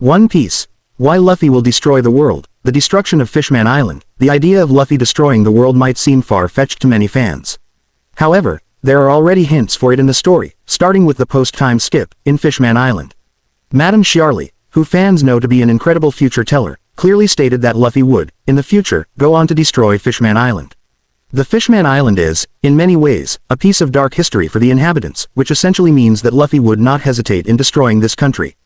One Piece. Why Luffy will destroy the world. The destruction of Fishman Island. The idea of Luffy destroying the world might seem far-fetched to many fans. However, there are already hints for it in the story, starting with the post-time skip, in Fishman Island. Madame Chiarly, who fans know to be an incredible future teller, clearly stated that Luffy would, in the future, go on to destroy Fishman Island. The Fishman Island is, in many ways, a piece of dark history for the inhabitants, which essentially means that Luffy would not hesitate in destroying this country.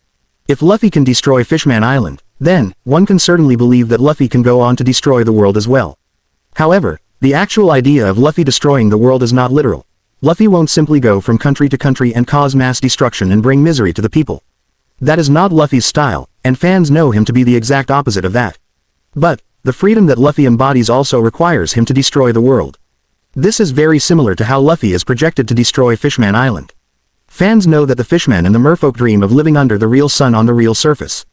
If Luffy can destroy Fishman Island, then, one can certainly believe that Luffy can go on to destroy the world as well. However, the actual idea of Luffy destroying the world is not literal. Luffy won't simply go from country to country and cause mass destruction and bring misery to the people. That is not Luffy's style, and fans know him to be the exact opposite of that. But, the freedom that Luffy embodies also requires him to destroy the world. This is very similar to how Luffy is projected to destroy Fishman Island. Fans know that the fishmen and the merfolk dream of living under the real sun on the real surface.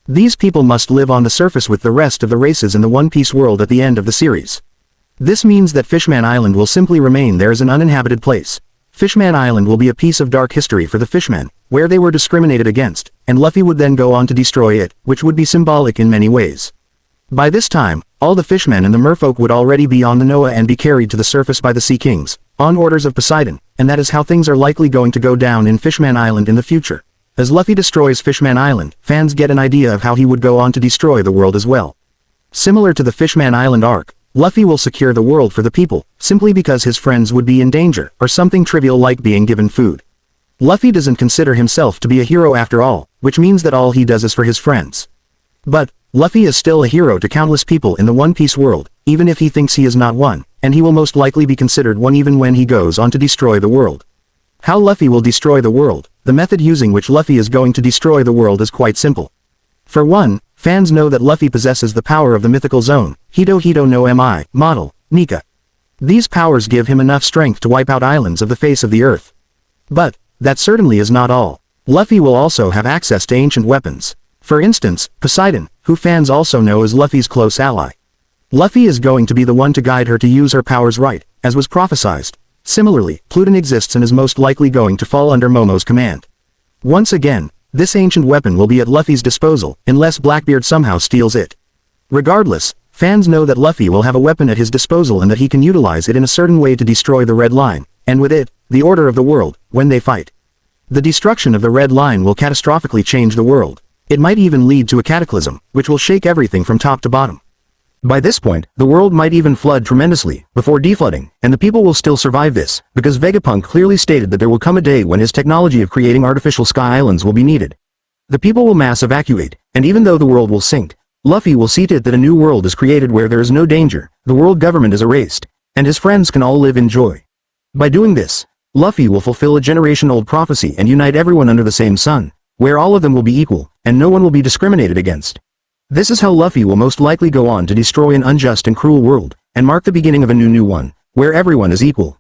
These people must live on the surface with the rest of the races in the One Piece world at the end of the series. This means that Fishman Island will simply remain there as an uninhabited place. Fishman Island will be a piece of dark history for the fishmen, where they were discriminated against, and Luffy would then go on to destroy it, which would be symbolic in many ways. By this time, all the fishmen and the merfolk would already be on the Noah and be carried to the surface by the Sea Kings, on orders of Poseidon, and that is how things are likely going to go down in Fishman Island in the future. As Luffy destroys Fishman Island, fans get an idea of how he would go on to destroy the world as well. Similar to the Fishman Island arc, Luffy will secure the world for the people, simply because his friends would be in danger, or something trivial like being given food. Luffy doesn't consider himself to be a hero after all, which means that all he does is for his friends. But, Luffy is still a hero to countless people in the One Piece world, even if he thinks he is not one, and he will most likely be considered one even when he goes on to destroy the world. How Luffy will destroy the world. The method using which Luffy is going to destroy the world is quite simple. For one, fans know that Luffy possesses the power of the mythical zone, Hito Hito no Mi, model, Nika. These powers give him enough strength to wipe out islands of the face of the earth. But, that certainly is not all. Luffy will also have access to ancient weapons. For instance, Poseidon, who fans also know as Luffy's close ally. Luffy is going to be the one to guide her to use her powers right, as was prophesized. Similarly, Pluton exists and is most likely going to fall under Momo's command. Once again, this ancient weapon will be at Luffy's disposal, unless Blackbeard somehow steals it. Regardless, fans know that Luffy will have a weapon at his disposal and that he can utilize it in a certain way to destroy the Red Line, and with it, the order of the world, when they fight. The destruction of the Red Line will catastrophically change the world. It might even lead to a cataclysm, which will shake everything from top to bottom. By this point, the world might even flood tremendously, before deflooding, and the people will still survive this, because Vegapunk clearly stated that there will come a day when his technology of creating artificial sky islands will be needed. The people will mass evacuate, and even though the world will sink, Luffy will see to it that a new world is created where there is no danger, the world government is erased, and his friends can all live in joy. By doing this, Luffy will fulfill a generation-old prophecy and unite everyone under the same sun, where all of them will be equal, and no one will be discriminated against. This is how Luffy will most likely go on to destroy an unjust and cruel world, and mark the beginning of a new one, where everyone is equal.